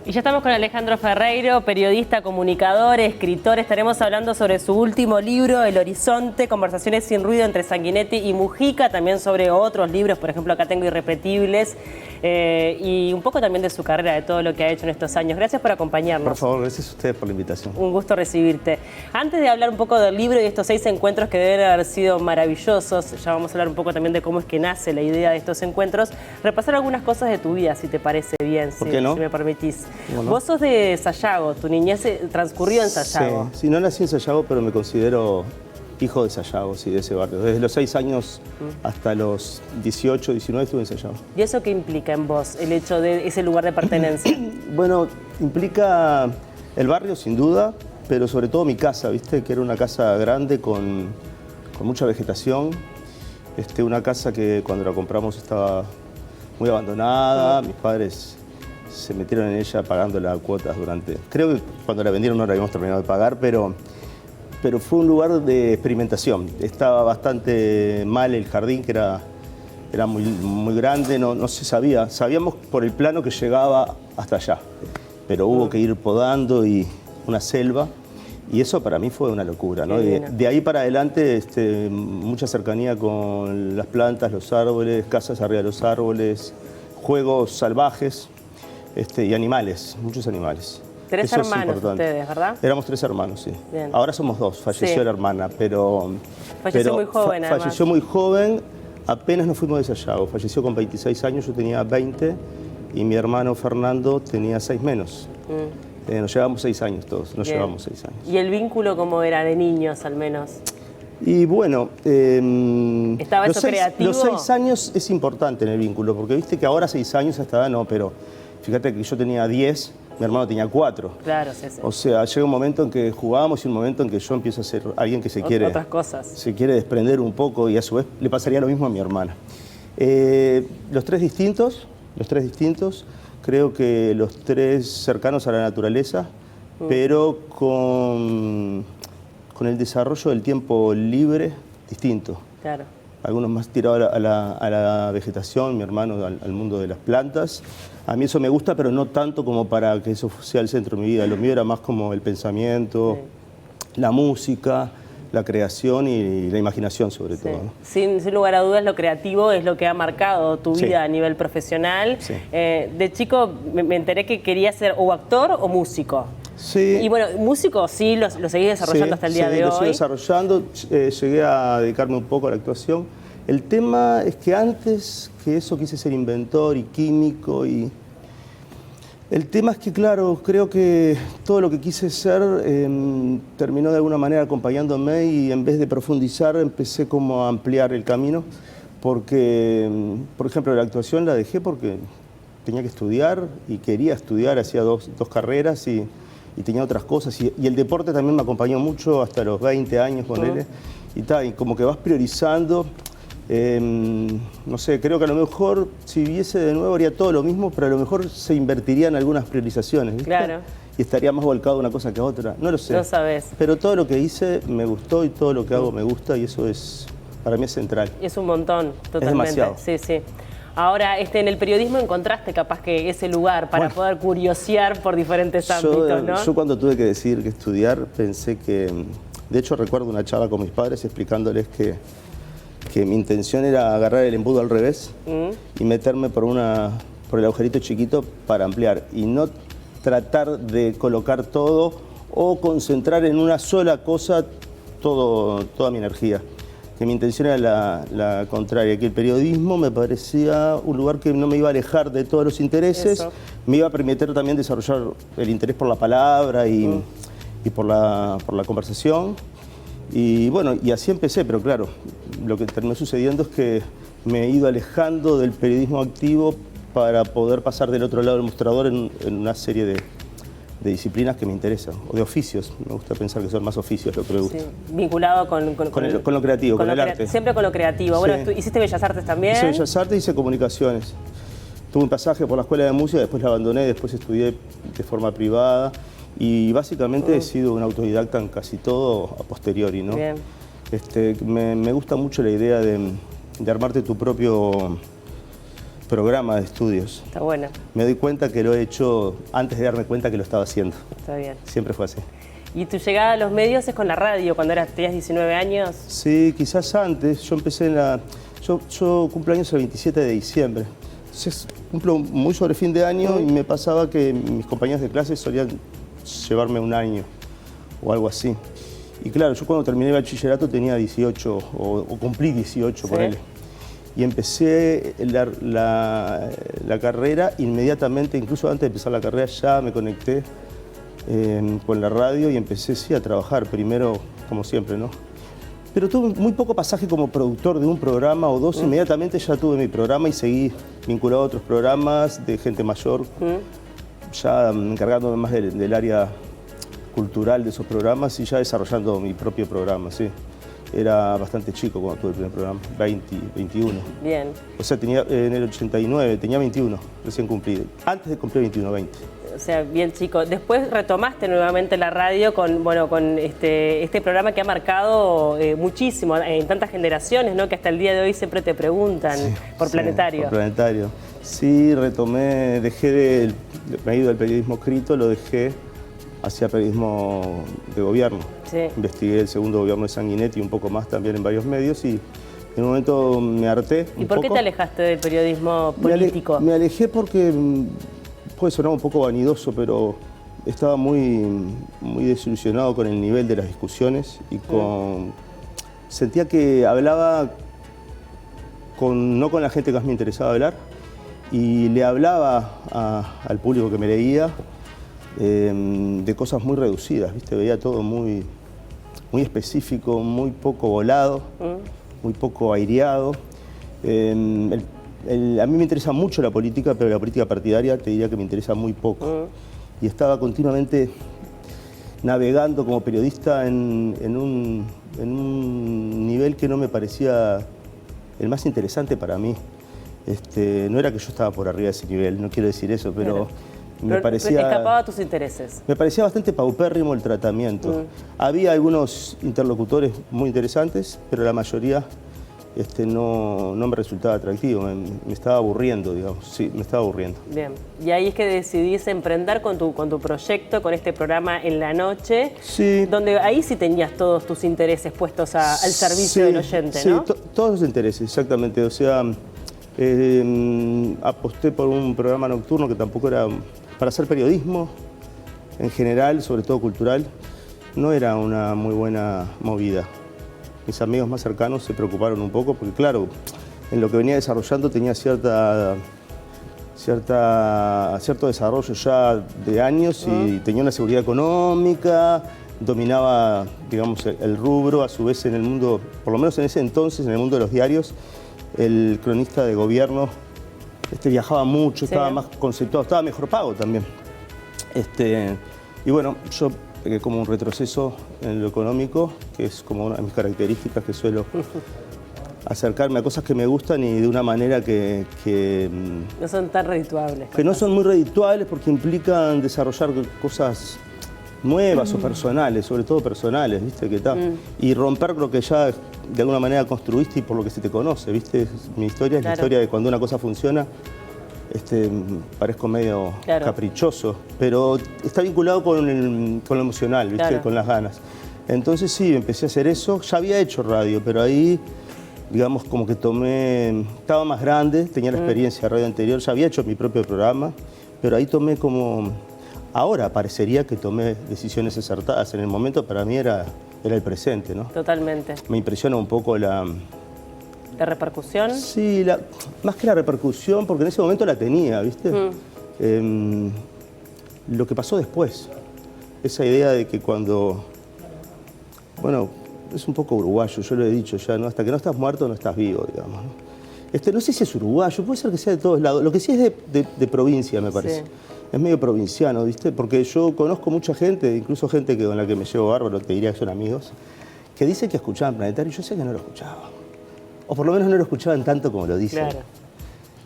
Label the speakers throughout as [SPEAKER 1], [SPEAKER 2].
[SPEAKER 1] Y ya estamos con Alejandro Ferreiro, periodista, comunicador, escritor. Estaremos hablando sobre su último libro, El Horizonte, conversaciones sin ruido entre Sanguinetti y Mujica, también sobre otros libros, por ejemplo, acá tengo Irrepetibles, y un poco también de su carrera, de todo lo que ha hecho en estos años. Gracias por acompañarnos.
[SPEAKER 2] Por favor, gracias a ustedes por la invitación.
[SPEAKER 1] Un gusto recibirte. Antes de hablar un poco del libro y de estos 6 encuentros que deben haber sido maravillosos, ya vamos a hablar un poco también de cómo es que nace la idea de estos encuentros, repasar algunas cosas de tu vida, si te parece bien,
[SPEAKER 2] ¿Por qué no?
[SPEAKER 1] si me permitís.
[SPEAKER 2] Bueno.
[SPEAKER 1] Vos sos de Sayago, tu niñez transcurrió en Sayago.
[SPEAKER 2] Sí, no nací en Sayago, pero me considero hijo de Sayago, sí, de ese barrio. Desde los 6 años hasta los 18, 19 estuve en Sayago.
[SPEAKER 1] ¿Y eso qué implica en vos, el hecho de ese lugar de pertenencia?
[SPEAKER 2] Bueno, implica el barrio, sin duda, pero sobre todo mi casa, ¿viste? Que era una casa grande con mucha vegetación. Una casa que cuando la compramos estaba muy abandonada. Mis padres se metieron en ella pagando las cuotas durante... Creo que cuando la vendieron no la habíamos terminado de pagar, pero fue un lugar de experimentación. Estaba bastante mal el jardín, que era muy grande, no se sabía. Sabíamos por el plano que llegaba hasta allá, pero hubo que ir podando y una selva. Y eso para mí fue una locura, ¿no? De ahí para adelante, mucha cercanía con las plantas, los árboles, casas arriba de los árboles, juegos salvajes y animales, muchos animales.
[SPEAKER 1] 3 hermanos ustedes, ¿verdad?
[SPEAKER 2] Éramos 3 hermanos, sí.
[SPEAKER 1] Bien.
[SPEAKER 2] Ahora somos 2, falleció la hermana, pero...
[SPEAKER 1] Falleció muy joven, además.
[SPEAKER 2] Falleció muy joven, apenas nos fuimos de Sayago. Falleció con 26 años, yo tenía 20 y mi hermano Fernando tenía 6 menos. Nos llevamos 6 años todos, nos llevamos 6 años.
[SPEAKER 1] ¿Y el vínculo cómo era de niños, al menos?
[SPEAKER 2] Y bueno,
[SPEAKER 1] ¿estaba eso creativo?
[SPEAKER 2] Los 6 años es importante en el vínculo, porque viste que ahora 6 años hasta edad no, pero fíjate que yo tenía 10, mi hermano tenía 4.
[SPEAKER 1] Claro, sí, sí.
[SPEAKER 2] O sea, llega un momento en que jugábamos y un momento en que yo empiezo a ser alguien que se quiere...
[SPEAKER 1] Otras cosas.
[SPEAKER 2] Se quiere desprender un poco y a su vez le pasaría lo mismo a mi hermana. Los tres distintos, creo que los 3 cercanos a la naturaleza, pero con el desarrollo del tiempo libre distinto.
[SPEAKER 1] Claro.
[SPEAKER 2] Algunos más tirados a la vegetación, mi hermano al mundo de las plantas. A mí eso me gusta, pero no tanto como para que eso sea el centro de mi vida. Lo mío era más como el pensamiento, la música, la creación y la imaginación sobre todo, ¿no?
[SPEAKER 1] Sin lugar a dudas, lo creativo es lo que ha marcado tu vida a nivel profesional. Sí. De chico me enteré que querías ser o actor o músico.
[SPEAKER 2] Sí.
[SPEAKER 1] Y bueno, músico sí, lo seguís desarrollando hasta el día de hoy.
[SPEAKER 2] Lo sigo desarrollando, llegué a dedicarme un poco a la actuación. El tema es que antes que eso quise ser inventor y químico y... El tema es que, claro, creo que todo lo que quise ser terminó de alguna manera acompañándome y en vez de profundizar empecé como a ampliar el camino porque, por ejemplo, la actuación la dejé porque tenía que estudiar y quería estudiar, hacía dos carreras y tenía otras cosas y el deporte también me acompañó mucho hasta los 20 años con él y como que vas priorizando. No sé, creo que a lo mejor si viviese de nuevo haría todo lo mismo, pero a lo mejor se invertirían algunas priorizaciones, ¿viste? Claro. Y estaría más volcado a una cosa que a otra. No lo sé.
[SPEAKER 1] No sabes.
[SPEAKER 2] Pero todo lo que hice me gustó y todo lo que hago me gusta y eso es, para mí es central.
[SPEAKER 1] Es un montón, totalmente.
[SPEAKER 2] Es demasiado.
[SPEAKER 1] Sí, sí. Ahora, en el periodismo encontraste capaz que ese lugar para poder curiosear por diferentes ámbitos, ¿no?
[SPEAKER 2] Yo cuando tuve que decidir qué estudiar pensé que... De hecho recuerdo una charla con mis padres explicándoles que mi intención era agarrar el embudo al revés y meterme por el agujerito chiquito para ampliar y no tratar de colocar todo o concentrar en una sola cosa toda mi energía. Que mi intención era la contraria, que el periodismo me parecía un lugar que no me iba a alejar de todos los intereses, me iba a permitir también desarrollar el interés por la palabra y por la conversación. Y bueno, y así empecé, pero claro, lo que terminó sucediendo es que me he ido alejando del periodismo activo para poder pasar del otro lado del mostrador en una serie de disciplinas que me interesan, o de oficios. Me gusta pensar que son más oficios lo que me gusta.
[SPEAKER 1] Sí, vinculado con
[SPEAKER 2] lo creativo, con el arte.
[SPEAKER 1] Siempre con lo creativo. Sí. Bueno, ¿hiciste Bellas Artes también?
[SPEAKER 2] Hice Bellas Artes, hice comunicaciones. Tuve un pasaje por la escuela de música, después la abandoné, después estudié de forma privada. Y básicamente he sido un autodidacta en casi todo a posteriori, ¿no?
[SPEAKER 1] Bien.
[SPEAKER 2] Me gusta mucho la idea de armarte tu propio programa de estudios.
[SPEAKER 1] Está bueno.
[SPEAKER 2] Me doy cuenta que lo he hecho antes de darme cuenta que lo estaba haciendo.
[SPEAKER 1] Está bien.
[SPEAKER 2] Siempre fue así.
[SPEAKER 1] ¿Y tu llegada a los medios es con la radio, cuando tenías 19 años?
[SPEAKER 2] Sí, quizás antes. Yo empecé en la... Yo cumplo años el 27 de diciembre. Entonces cumplo muy sobre fin de año y me pasaba que mis compañeros de clase solían llevarme un año o algo así. Y claro, yo cuando terminé el bachillerato tenía 18 o cumplí 18,
[SPEAKER 1] ¿Sí?
[SPEAKER 2] ponele. Y empecé la carrera inmediatamente, incluso antes de empezar la carrera ya me conecté con la radio y empecé sí a trabajar, primero como siempre, ¿no? Pero tuve muy poco pasaje como productor de un programa o dos, inmediatamente ya tuve mi programa y seguí vinculado a otros programas de gente mayor, ya encargándome más del área cultural de esos programas y ya desarrollando mi propio programa, sí. Era bastante chico cuando tuve el primer programa, 21.
[SPEAKER 1] Bien.
[SPEAKER 2] O sea, tenía, en el 89, tenía 21, recién cumplido. Antes de cumplir 21, 20.
[SPEAKER 1] O sea, bien chico. Después retomaste nuevamente la radio con, bueno, con este programa que ha marcado muchísimo en tantas generaciones, ¿no? Que hasta el día de hoy siempre te preguntan por Planetario.
[SPEAKER 2] Por Planetario. Sí, retomé, me he ido del periodismo escrito, lo dejé hacia periodismo de gobierno.
[SPEAKER 1] Sí.
[SPEAKER 2] Investigué el segundo gobierno de Sanguinetti y un poco más también en varios medios y en un momento me harté
[SPEAKER 1] ¿Y por qué te alejaste del periodismo político?
[SPEAKER 2] Me alejé porque puede sonar un poco vanidoso, pero estaba muy desilusionado con el nivel de las discusiones y sentía que hablaba no con la gente que más me interesaba hablar y le hablaba al público que me leía de cosas muy reducidas, ¿viste? Veía todo muy específico, muy poco volado, muy poco aireado. A mí me interesa mucho la política, pero la política partidaria te diría que me interesa muy poco. Y estaba continuamente navegando como periodista en un nivel que no me parecía el más interesante para mí. No era que yo estaba por arriba de ese nivel, no quiero decir eso, pero...
[SPEAKER 1] Claro.
[SPEAKER 2] Me parecía,
[SPEAKER 1] escapaba a tus intereses.
[SPEAKER 2] Me parecía bastante paupérrimo el tratamiento. Había algunos interlocutores muy interesantes, pero la mayoría no me resultaba atractivo. Me estaba aburriendo, digamos. Sí, me estaba aburriendo.
[SPEAKER 1] Bien. Y ahí es que decidís emprender con tu proyecto, con este programa En la Noche.
[SPEAKER 2] Sí.
[SPEAKER 1] Donde ahí sí tenías todos tus intereses puestos al servicio del oyente, ¿no?
[SPEAKER 2] Sí, todos los intereses, exactamente. O sea, aposté por un programa nocturno que tampoco era... Para hacer periodismo, en general, sobre todo cultural, no era una muy buena movida. Mis amigos más cercanos se preocuparon un poco, porque claro, en lo que venía desarrollando tenía cierto desarrollo ya de años y tenía una seguridad económica, dominaba, digamos, el rubro, a su vez en el mundo, por lo menos en ese entonces, en el mundo de los diarios, el cronista de gobierno viajaba mucho, estaba más conceptuado, estaba mejor pago también. Y bueno, yo pegué como un retroceso en lo económico, que es como una de mis características, que suelo acercarme a cosas que me gustan y de una manera que
[SPEAKER 1] no son tan redituables.
[SPEAKER 2] Que no son muy redituables porque implican desarrollar cosas nuevas o personales, sobre todo personales, ¿viste? Y romper lo que ya de alguna manera construiste y por lo que se te conoce, ¿viste? Mi historia es la historia de cuando una cosa funciona, parezco medio caprichoso, pero está vinculado con lo emocional, ¿viste? Con las ganas. Entonces sí, empecé a hacer eso, ya había hecho radio, pero ahí, digamos, como que estaba más grande, tenía la experiencia de radio anterior, ya había hecho mi propio programa, pero ahí tomé como... Ahora parecería que tomé decisiones acertadas. En el momento para mí era el presente, ¿no?
[SPEAKER 1] Totalmente.
[SPEAKER 2] Me impresiona un poco
[SPEAKER 1] ¿La repercusión?
[SPEAKER 2] Sí, más que la repercusión, porque en ese momento la tenía, ¿viste? Lo que pasó después. Esa idea de que cuando... Bueno, es un poco uruguayo, yo lo he dicho ya, ¿no? Hasta que no estás muerto no estás vivo, digamos, ¿no? No sé si es uruguayo, puede ser que sea de todos lados. Lo que sí es de provincia, me parece. Sí. Es medio provinciano, ¿viste? Porque yo conozco mucha gente, incluso gente con la que me llevo bárbaro, te diría que son amigos, que dicen que escuchaban Planetario y yo sé que no lo escuchaban. O por lo menos no lo escuchaban tanto como lo dicen.
[SPEAKER 1] Claro.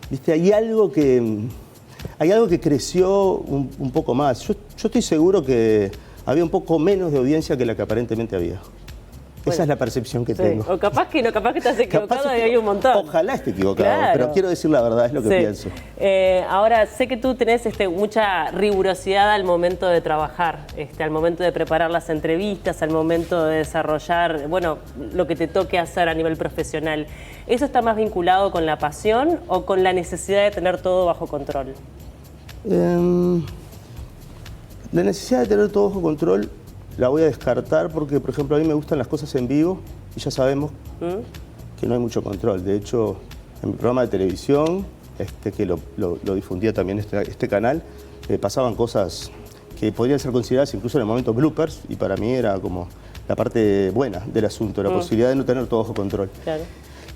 [SPEAKER 2] ¿Viste? Hay algo que creció un poco más. Yo estoy seguro que había un poco menos de audiencia que la que aparentemente había. Esa es la percepción que tengo.
[SPEAKER 1] O capaz que no, capaz que estás equivocado y hay un montón.
[SPEAKER 2] Ojalá esté equivocado,
[SPEAKER 1] Claro.
[SPEAKER 2] pero quiero decir la verdad, es lo que pienso.
[SPEAKER 1] Ahora, sé que tú tenés mucha rigurosidad al momento de trabajar, al momento de preparar las entrevistas, al momento de desarrollar, bueno, lo que te toque hacer a nivel profesional. ¿Eso está más vinculado con la pasión o con la necesidad de tener todo bajo control?
[SPEAKER 2] La necesidad de tener todo bajo control la voy a descartar porque, por ejemplo, a mí me gustan las cosas en vivo y ya sabemos que no hay mucho control. De hecho, en mi programa de televisión, que lo difundía también este canal, pasaban cosas que podrían ser consideradas incluso en el momento bloopers, y para mí era como la parte buena del asunto, la posibilidad de no tener todo bajo control.
[SPEAKER 1] Claro.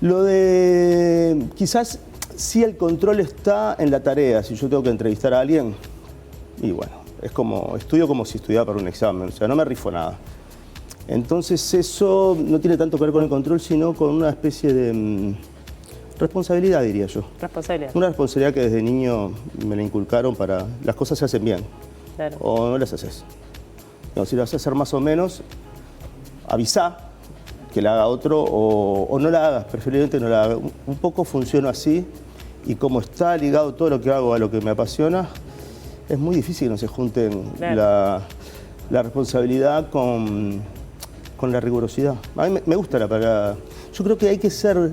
[SPEAKER 2] Lo de quizás sí el control está en la tarea. Si yo tengo que entrevistar a alguien, y bueno, es como, estudio como si estudiara para un examen, o sea, no me rifo nada. Entonces eso no tiene tanto que ver con el control, sino con una especie de responsabilidad, diría yo.
[SPEAKER 1] Responsabilidad.
[SPEAKER 2] Una responsabilidad que desde niño me la inculcaron para las cosas se hacen bien,
[SPEAKER 1] Claro.
[SPEAKER 2] o no las haces. No, si las vas a hacer más o menos, avisá que la haga otro o no la hagas, preferiblemente no la hagas. Un poco funciona así, y como está ligado todo lo que hago a lo que me apasiona, es muy difícil que no se junten
[SPEAKER 1] Claro.
[SPEAKER 2] la responsabilidad con la rigurosidad. A mí me gusta la palabra. Yo creo que hay que ser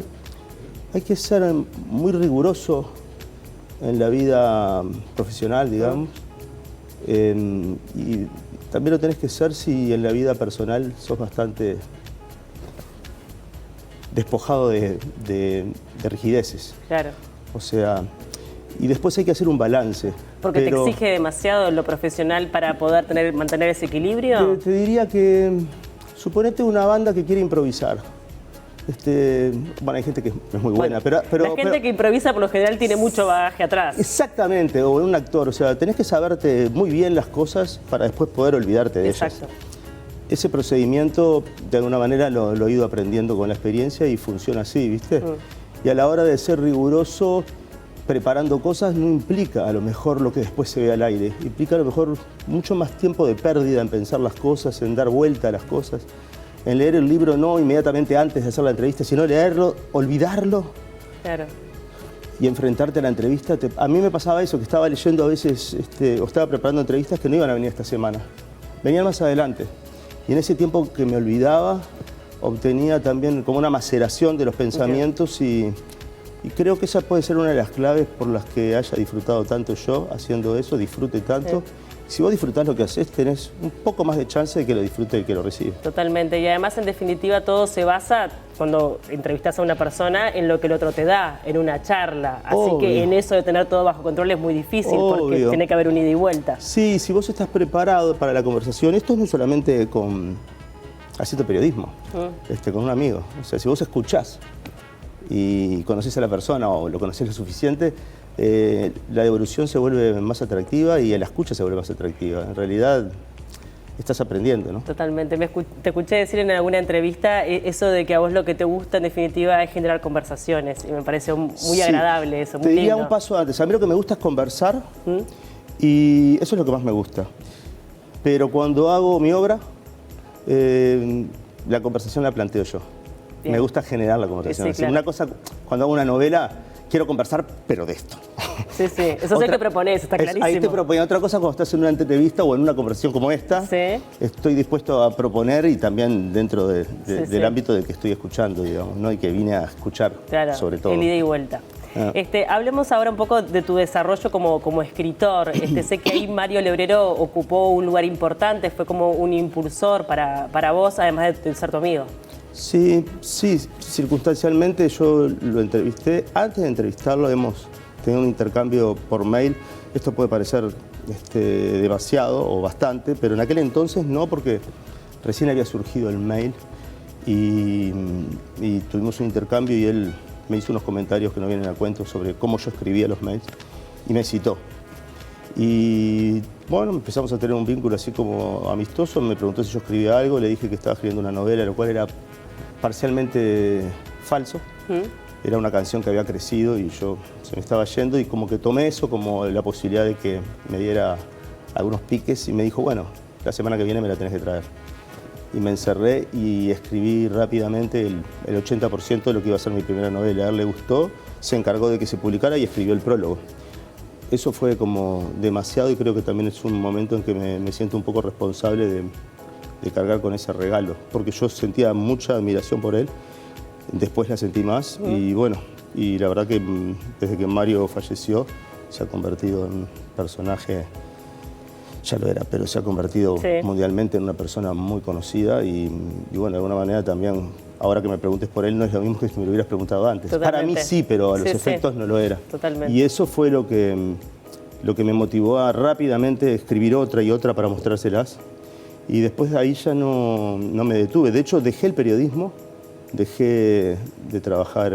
[SPEAKER 2] muy riguroso en la vida profesional, digamos. Y también lo tenés que ser si en la vida personal sos bastante despojado de rigideces.
[SPEAKER 1] Claro.
[SPEAKER 2] O sea, y después hay que hacer un balance.
[SPEAKER 1] ¿Porque te exige demasiado lo profesional para poder mantener ese equilibrio?
[SPEAKER 2] Te diría que, suponete una banda que quiere improvisar. Bueno, hay gente que es muy buena, pero
[SPEAKER 1] la gente que improvisa por lo general tiene mucho bagaje atrás.
[SPEAKER 2] Exactamente, o un actor, o sea, tenés que saberte muy bien las cosas para después poder olvidarte de ellas.
[SPEAKER 1] Exacto.
[SPEAKER 2] Ese procedimiento, de alguna manera, lo he ido aprendiendo con la experiencia y funciona así, ¿viste? Y a la hora de ser riguroso, preparando cosas, no implica a lo mejor lo que después se ve al aire. Implica a lo mejor mucho más tiempo de pérdida en pensar las cosas, en dar vuelta a las cosas, en leer el libro no inmediatamente antes de hacer la entrevista, sino leerlo, olvidarlo.
[SPEAKER 1] Claro.
[SPEAKER 2] Y enfrentarte a la entrevista. A mí me pasaba eso, que estaba leyendo a veces, o estaba preparando entrevistas que no iban a venir esta semana. Venían más adelante. Y en ese tiempo que me olvidaba, obtenía también como una maceración de los pensamientos y creo que esa puede ser una de las claves por las que haya disfrutado tanto yo haciendo eso, disfrute tanto. Si vos disfrutás lo que haces, tenés un poco más de chance de que lo disfrute el que lo recibe.
[SPEAKER 1] Totalmente. Y además, en definitiva, todo se basa, cuando entrevistas a una persona, en lo que el otro te da, en una charla. Así que en eso de tener todo bajo control es muy difícil, porque tiene que haber un ida y vuelta.
[SPEAKER 2] Sí, si vos estás preparado para la conversación, esto no es solamente haciendo periodismo, con un amigo. O sea, si vos escuchás y conocés a la persona o lo conocés lo suficiente, la devolución se vuelve más atractiva y la escucha se vuelve más atractiva. En realidad, estás aprendiendo, ¿no?
[SPEAKER 1] Totalmente. Te escuché decir en alguna entrevista eso de que a vos lo que te gusta, en definitiva, es generar conversaciones. Y me pareció muy agradable eso, muy
[SPEAKER 2] Te diría
[SPEAKER 1] lindo.
[SPEAKER 2] un paso antes. A mí lo que me gusta es conversar y eso es lo que más me gusta. Pero cuando hago mi obra, la conversación la planteo yo. Bien. Me gusta generar la conversación.
[SPEAKER 1] Sí, claro.
[SPEAKER 2] Una cosa, cuando hago una novela, quiero conversar, pero de esto.
[SPEAKER 1] Sí, sí. Eso es lo que propones, está clarísimo.
[SPEAKER 2] Ahí te propongo otra cosa cuando estás en una entrevista o en una conversación como esta.
[SPEAKER 1] Sí.
[SPEAKER 2] Estoy dispuesto a proponer y también dentro del ámbito del que estoy escuchando, digamos, ¿no? Y que vine a escuchar, sobre todo.
[SPEAKER 1] El ida y vuelta. Hablemos ahora un poco de tu desarrollo como escritor. Sé que ahí Mario Lebrero ocupó un lugar importante, fue como un impulsor para vos, además de ser tu amigo.
[SPEAKER 2] Sí, circunstancialmente yo lo entrevisté. Antes de entrevistarlo hemos tenido un intercambio por mail. Esto puede parecer demasiado o bastante, pero en aquel entonces no, porque recién había surgido el mail y tuvimos un intercambio y él me hizo unos comentarios que no vienen a cuento sobre cómo yo escribía los mails y me citó. Y bueno, empezamos a tener un vínculo así como amistoso. Me preguntó si yo escribía algo, le dije que estaba escribiendo una novela, lo cual era parcialmente falso. Era una canción que había crecido y yo se me estaba yendo y como que tomé eso como la posibilidad de que me diera algunos piques y me dijo, bueno, la semana que viene me la tenés que traer. y me encerré y escribí rápidamente el 80% de lo que iba a ser mi primera novela. A él le gustó, se encargó de que se publicara y escribió el prólogo. Eso fue como demasiado y creo que también es un momento en que me siento un poco responsable de cargar con ese regalo, porque yo sentía mucha admiración por él, después la sentí más y bueno, y la verdad que desde que Mario falleció se ha convertido en un personaje, ya lo era, pero se ha convertido mundialmente en una persona muy conocida y bueno, de alguna manera también, ahora que me preguntes por él, no es lo mismo que si me lo hubieras preguntado antes.
[SPEAKER 1] Totalmente.
[SPEAKER 2] Para mí sí, pero a los efectos no lo era.
[SPEAKER 1] Totalmente.
[SPEAKER 2] Y eso fue lo que me motivó a rápidamente escribir otra y otra para mostrárselas. Y después de ahí ya no me detuve. De hecho, dejé el periodismo, dejé de trabajar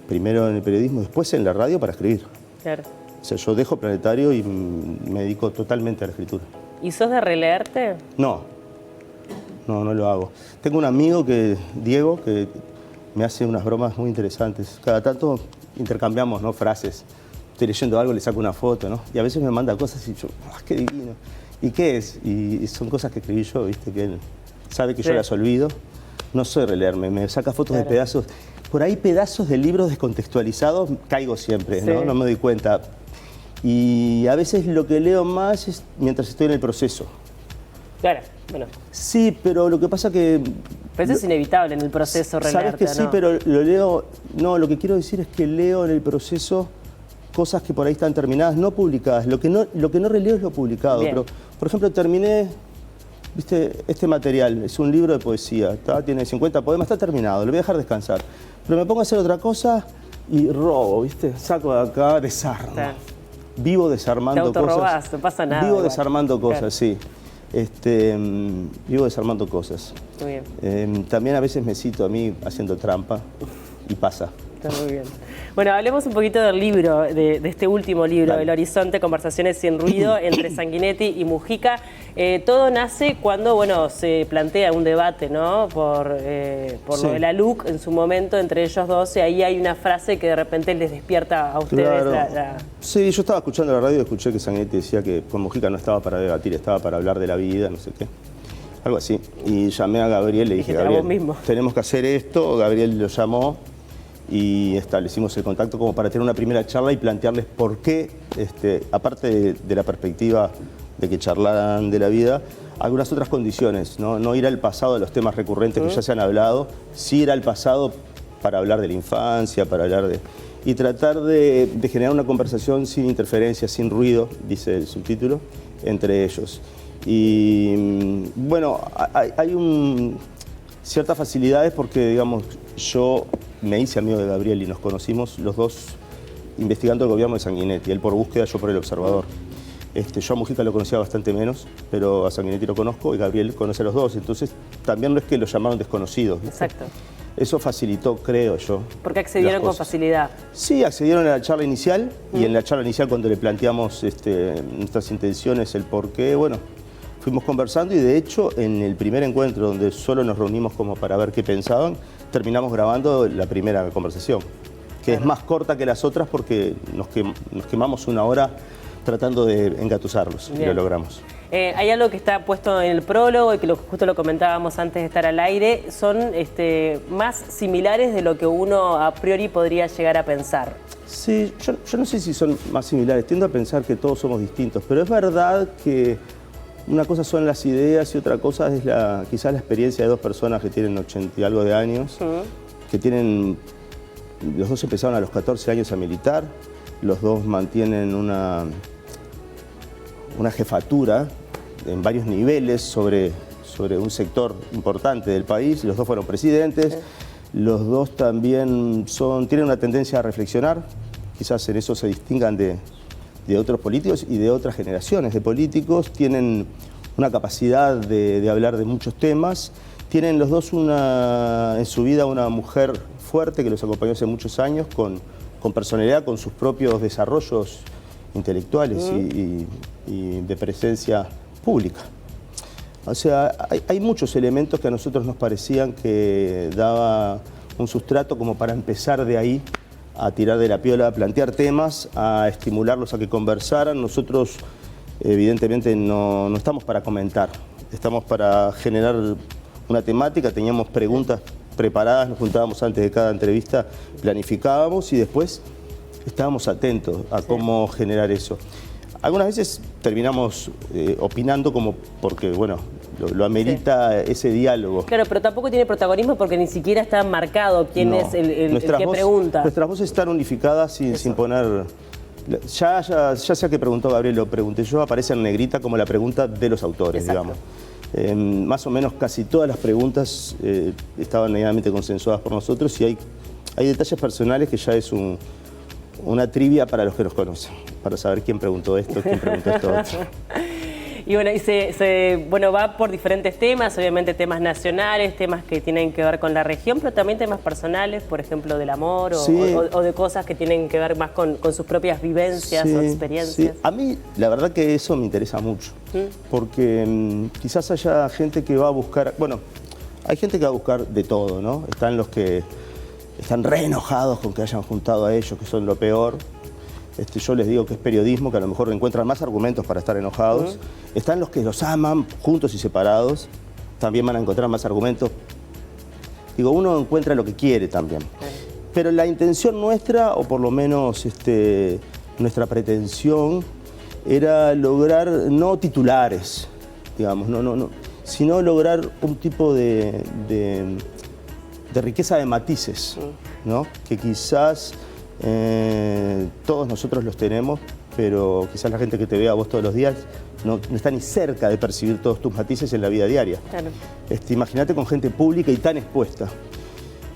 [SPEAKER 2] primero en el periodismo, después en la radio para escribir.
[SPEAKER 1] Claro.
[SPEAKER 2] O sea, yo dejo Planetario y me dedico totalmente a la escritura.
[SPEAKER 1] ¿Y sos de releerte?
[SPEAKER 2] No lo hago. Tengo un amigo, Diego, que me hace unas bromas muy interesantes. Cada tanto intercambiamos, ¿no?, frases. Estoy leyendo algo, le saco una foto, ¿no? Y a veces me manda cosas y yo, qué divino! ¿Y qué es? Y son cosas que escribí yo, ¿viste? Que él sabe que yo las olvido. No soy releerme, me saca fotos de pedazos. Por ahí pedazos de libros descontextualizados caigo siempre, ¿no? No me doy cuenta. Y a veces lo que leo más es mientras estoy en el proceso.
[SPEAKER 1] Claro, bueno.
[SPEAKER 2] Sí, pero lo que pasa que...
[SPEAKER 1] Pero eso es inevitable en el proceso releerte,
[SPEAKER 2] Sabes que sí, pero lo leo... No, lo que quiero decir es que leo en el proceso cosas que por ahí están terminadas, no publicadas. Lo que no releo es lo publicado. Pero, por ejemplo, terminé, viste, este material, es un libro de poesía, tiene 50 poemas, está terminado, lo voy a dejar descansar. Pero me pongo a hacer otra cosa y robo, viste, saco de acá, desarmo. Vivo desarmando
[SPEAKER 1] te autorrobás,
[SPEAKER 2] cosas.
[SPEAKER 1] No pasa nada.
[SPEAKER 2] Vivo
[SPEAKER 1] igual.
[SPEAKER 2] desarmando cosas, sí. Vivo desarmando cosas.
[SPEAKER 1] Muy bien.
[SPEAKER 2] También a veces me cito a mí haciendo trampa y pasa.
[SPEAKER 1] Está muy bien. Bueno, hablemos un poquito del libro, de este último libro, El Horizonte, Conversaciones sin ruido, entre Sanguinetti y Mujica. Todo nace cuando, bueno, se plantea un debate, ¿no?, por lo de la LUC en su momento entre ellos dos, y ahí hay una frase que de repente les despierta a ustedes
[SPEAKER 2] Sí, yo estaba escuchando la radio y escuché que Sanguinetti decía que con Mujica no estaba para debatir, estaba para hablar de la vida, no sé qué. Algo así. Y llamé a Gabriel, le dije, Gabriel, tenemos que hacer esto. Gabriel lo llamó y establecimos el contacto como para tener una primera charla y plantearles por qué, aparte de la perspectiva de que charlaran de la vida, algunas otras condiciones, no ir al pasado de los temas recurrentes que ya se han hablado, sí ir al pasado para hablar de la infancia, para hablar de... y tratar de generar una conversación sin interferencia, sin ruido, dice el subtítulo, entre ellos. Y bueno, hay ciertas facilidades porque, digamos, yo me hice amigo de Gabriel y nos conocimos los dos investigando el gobierno de Sanguinetti, él por búsqueda, yo por el observador. Yo a Mujica lo conocía bastante menos, pero a Sanguinetti lo conozco y Gabriel conoce a los dos, entonces también no es que lo llamaron desconocidos, ¿viste? Exacto. Eso facilitó, creo yo.
[SPEAKER 1] Porque accedieron con facilidad.
[SPEAKER 2] Sí, accedieron a la charla inicial y en la charla inicial cuando le planteamos nuestras intenciones, el por qué, bueno, fuimos conversando y de hecho en el primer encuentro donde solo nos reunimos como para ver qué pensaban, terminamos grabando la primera conversación, que es más corta que las otras porque nos quemamos una hora tratando de engatusarlos y lo logramos.
[SPEAKER 1] Hay algo que está puesto en el prólogo y que justo lo comentábamos antes de estar al aire, son más similares de lo que uno a priori podría llegar a pensar.
[SPEAKER 2] Sí, yo no sé si son más similares, tiendo a pensar que todos somos distintos, pero es verdad que una cosa son las ideas y otra cosa es quizás la experiencia de dos personas que tienen 80 y algo de años, que tienen, los dos empezaron a los 14 años a militar, los dos mantienen una jefatura en varios niveles sobre un sector importante del país, los dos fueron presidentes, los dos también tienen una tendencia a reflexionar, quizás en eso se distingan de otros políticos y de otras generaciones de políticos, tienen una capacidad de hablar de muchos temas, tienen los dos en su vida una mujer fuerte que los acompañó hace muchos años, con personalidad, con sus propios desarrollos intelectuales y de presencia pública. O sea, hay muchos elementos que a nosotros nos parecían que daba un sustrato como para empezar de ahí a tirar de la piola, a plantear temas, a estimularlos a que conversaran. Nosotros, evidentemente, no estamos para comentar. estamos para generar una temática, teníamos preguntas preparadas, nos juntábamos antes de cada entrevista, planificábamos y después estábamos atentos a cómo generar eso. Algunas veces terminamos opinando como porque, bueno, lo amerita ese diálogo.
[SPEAKER 1] Claro, pero tampoco tiene protagonismo porque ni siquiera está marcado quién es el que pregunta.
[SPEAKER 2] Nuestras voces están unificadas sin poner... Ya sea que preguntó Gabriel o pregunté yo, aparece en negrita como la pregunta de los autores, digamos. Más o menos casi todas las preguntas estaban medianamente consensuadas por nosotros y hay detalles personales que ya es una trivia para los que nos conocen, para saber quién preguntó esto, quién preguntó esto otro.
[SPEAKER 1] Y bueno, bueno, va por diferentes temas, obviamente temas nacionales, temas que tienen que ver con la región, pero también temas personales, por ejemplo, del amor o de cosas que tienen que ver más con sus propias vivencias o experiencias.
[SPEAKER 2] Sí. A mí, la verdad que eso me interesa mucho, porque quizás haya gente que va a buscar, bueno, hay gente que va a buscar de todo, ¿no? Están los que están re enojados con que hayan juntado a ellos, que son lo peor. Yo les digo que es periodismo, que a lo mejor encuentran más argumentos para estar enojados. Están los que los aman, juntos y separados. También van a encontrar más argumentos. Digo, uno encuentra lo que quiere también. Pero la intención nuestra, o por lo menos nuestra pretensión, era lograr no titulares, digamos, sino lograr un tipo de riqueza de matices, ¿no? Que quizás todos nosotros los tenemos, pero quizás la gente que te ve a vos todos los días no está ni cerca de percibir todos tus matices en la vida diaria. Claro. Imagínate con gente pública y tan expuesta.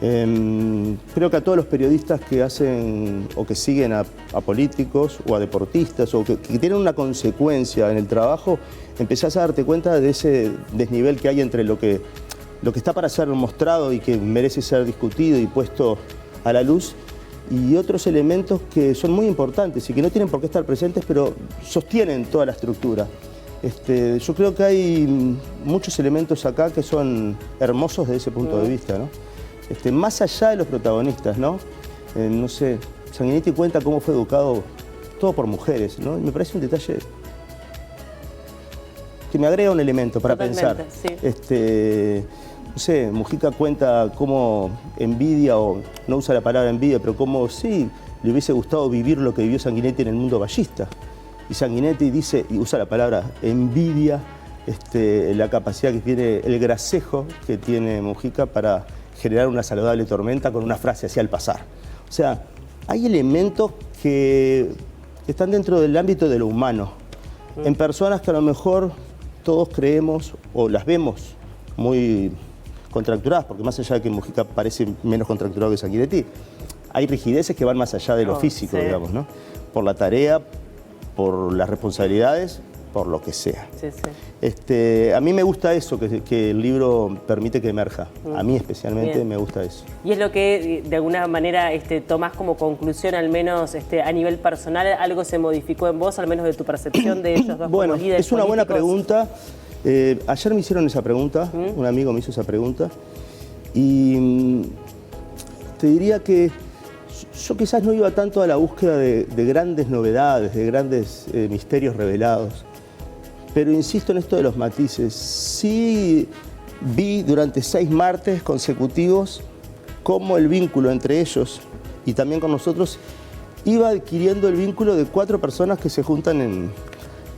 [SPEAKER 2] Creo que a todos los periodistas que hacen o que siguen a políticos o a deportistas o que tienen una consecuencia en el trabajo, empezás a darte cuenta de ese desnivel que hay entre lo que está para ser mostrado y que merece ser discutido y puesto a la luz, y otros elementos que son muy importantes y que no tienen por qué estar presentes, pero sostienen toda la estructura. Yo creo que hay muchos elementos acá que son hermosos desde ese punto de vista, ¿no? Más allá de los protagonistas, ¿no? No sé, Sanguinetti cuenta cómo fue educado todo por mujeres, ¿no? Y me parece un detalle que me agrega un elemento para pensar. Sí. No sé, Mujica cuenta cómo envidia, o no usa la palabra envidia, pero cómo sí le hubiese gustado vivir lo que vivió Sanguinetti en el mundo ballista. Y Sanguinetti dice, y usa la palabra envidia, la capacidad que tiene, el gracejo que tiene Mujica para generar una saludable tormenta con una frase así al pasar. O sea, hay elementos que están dentro del ámbito de lo humano, en personas que a lo mejor todos creemos o las vemos muy contracturadas, porque más allá de que Mujica parece menos contracturado que Sanguinetti, hay rigideces que van más allá de lo físico, digamos, ¿no? Por la tarea, por las responsabilidades, por lo que sea. A mí me gusta eso, que el libro permite que emerja. A mí especialmente me gusta eso.
[SPEAKER 1] Y es lo que de alguna manera tomás como conclusión, al menos a nivel personal, ¿algo se modificó en vos, al menos de tu percepción de ellos dos
[SPEAKER 2] bueno,
[SPEAKER 1] como líderes
[SPEAKER 2] es una buena
[SPEAKER 1] políticos?
[SPEAKER 2] pregunta. Ayer me hicieron esa pregunta, un amigo me hizo esa pregunta, y te diría que yo quizás no iba tanto a la búsqueda de grandes novedades, de grandes misterios revelados, pero insisto en esto de los matices. Sí vi durante 6 martes consecutivos cómo el vínculo entre ellos y también con nosotros iba adquiriendo el vínculo de 4 personas que se juntan en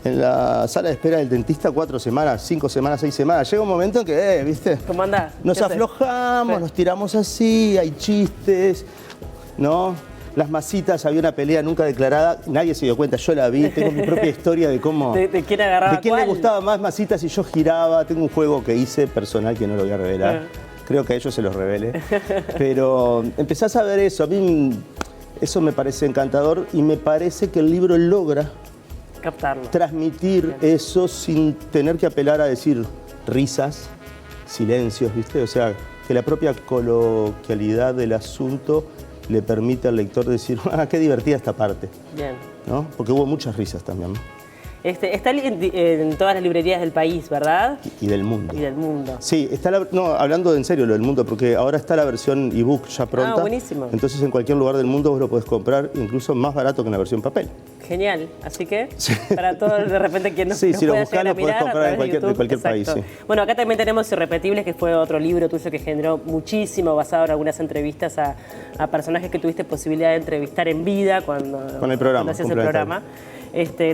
[SPEAKER 2] la sala de espera del dentista 4 semanas, 5 semanas, 6 semanas. Llega un momento en que, ¿viste?
[SPEAKER 1] ¿Cómo andás?
[SPEAKER 2] Nos aflojamos, nos tiramos así, hay chistes, ¿no? Las masitas, había una pelea nunca declarada, nadie se dio cuenta, yo la vi, tengo mi propia historia de cómo...
[SPEAKER 1] ¿De quién agarraba
[SPEAKER 2] de quién
[SPEAKER 1] cuál?
[SPEAKER 2] le gustaba más masitas y yo giraba. Tengo un juego que hice personal que no lo voy a revelar. Creo que a ellos se los revele. Pero empezás a ver eso, a mí eso me parece encantador y me parece que el libro logra
[SPEAKER 1] captarlo,
[SPEAKER 2] transmitir eso sin tener que apelar a decir risas, silencios, ¿viste? O sea, que la propia coloquialidad del asunto le permite al lector decir, ¡ah, qué divertida esta parte!
[SPEAKER 1] Bien.
[SPEAKER 2] ¿No? Porque hubo muchas risas también.
[SPEAKER 1] Está en todas las librerías del país, ¿verdad?
[SPEAKER 2] Y del mundo.
[SPEAKER 1] Y del mundo.
[SPEAKER 2] Sí, está hablando en serio lo del mundo, porque ahora está la versión ebook ya pronta.
[SPEAKER 1] Ah, buenísimo.
[SPEAKER 2] Entonces en cualquier lugar del mundo vos lo podés comprar, incluso más barato que en la versión papel.
[SPEAKER 1] Genial, así que para todos de repente quien nos,
[SPEAKER 2] sí,
[SPEAKER 1] nos
[SPEAKER 2] si lo
[SPEAKER 1] pueda
[SPEAKER 2] buscas,
[SPEAKER 1] llegar a
[SPEAKER 2] lo podés
[SPEAKER 1] mirar a
[SPEAKER 2] comprar
[SPEAKER 1] través
[SPEAKER 2] de cualquier
[SPEAKER 1] YouTube.
[SPEAKER 2] país. Sí.
[SPEAKER 1] Bueno, acá también tenemos Irrepetibles, que fue otro libro tuyo que generó muchísimo, basado en algunas entrevistas a personajes que tuviste posibilidad de entrevistar en vida cuando hacías el programa.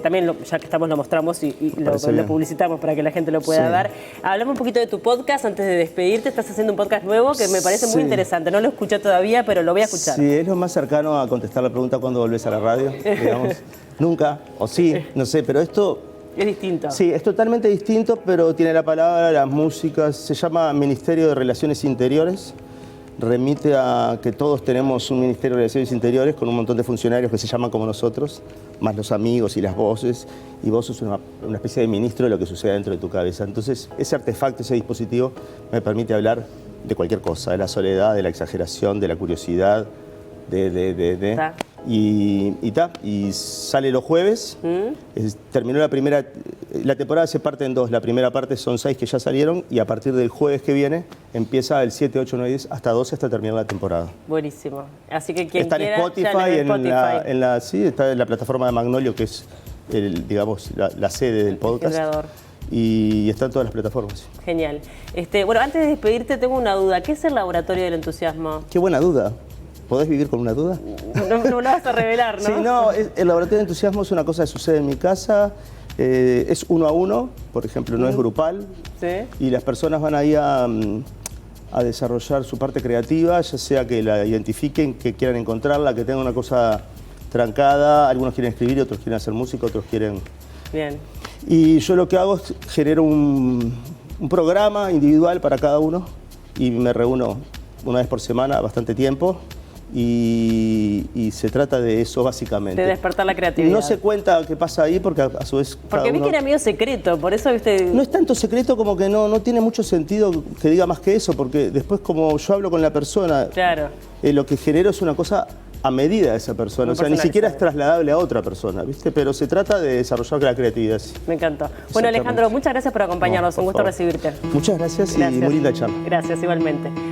[SPEAKER 1] También, ya que estamos, lo mostramos y lo publicitamos para que la gente lo pueda ver. Hablamos un poquito de tu podcast antes de despedirte. Estás haciendo un podcast nuevo que me parece muy interesante. No lo escuché todavía, pero lo voy a escuchar.
[SPEAKER 2] Sí, es lo más cercano a contestar la pregunta cuando volvés a la radio, digamos. Nunca, o sí, no sé, pero esto...
[SPEAKER 1] Es distinto.
[SPEAKER 2] Sí, es totalmente distinto, pero tiene la palabra, las músicas. Se llama Ministerio de Relaciones Interiores. Remite a que todos tenemos un Ministerio de Relaciones Interiores con un montón de funcionarios que se llaman como nosotros, más los amigos y las voces, y vos sos una especie de ministro de lo que sucede dentro de tu cabeza. Entonces, ese artefacto, ese dispositivo, me permite hablar de cualquier cosa, de la soledad, de la exageración, de la curiosidad, y sale los jueves. Terminó la temporada se parte en dos. La primera parte son 6 que ya salieron y a partir del jueves que viene empieza el 7, 8, 9, 10 hasta 12 hasta terminar la temporada.
[SPEAKER 1] Buenísimo. Así que quien
[SPEAKER 2] está
[SPEAKER 1] quiera,
[SPEAKER 2] en Spotify, sí, está en la plataforma de Magnolio, que es la sede del podcast. Y está en todas las plataformas.
[SPEAKER 1] Genial. Bueno, antes de despedirte tengo una duda. ¿Qué es el Laboratorio del Entusiasmo?
[SPEAKER 2] Qué buena duda. ¿Podés vivir con una duda?
[SPEAKER 1] No la vas a revelar, ¿no?
[SPEAKER 2] Sí, no, el Laboratorio de Entusiasmo es una cosa que sucede en mi casa. Es 1 a 1, por ejemplo, no es grupal.
[SPEAKER 1] Sí.
[SPEAKER 2] Y las personas van ahí a desarrollar su parte creativa, ya sea que la identifiquen, que quieran encontrarla, que tengan una cosa trancada. Algunos quieren escribir, otros quieren hacer música, otros quieren...
[SPEAKER 1] Bien.
[SPEAKER 2] Y yo lo que hago es genero un programa individual para cada uno y me reúno una vez por semana, bastante tiempo. Y se trata de eso básicamente.
[SPEAKER 1] De despertar la creatividad.
[SPEAKER 2] No se cuenta qué pasa ahí porque a su vez...
[SPEAKER 1] Porque vi que era medio secreto, por eso viste...
[SPEAKER 2] No es tanto secreto como que no tiene mucho sentido que diga más que eso, porque después como yo hablo con la persona,
[SPEAKER 1] claro,
[SPEAKER 2] lo que genero es una cosa a medida de esa persona, o sea, ni siquiera es trasladable a otra persona, ¿viste? Pero se trata de desarrollar la creatividad. Sí.
[SPEAKER 1] Me encantó. Bueno, Alejandro, muchas gracias por acompañarnos, un gusto recibirte.
[SPEAKER 2] Muchas gracias y muy linda charla.
[SPEAKER 1] Gracias, igualmente.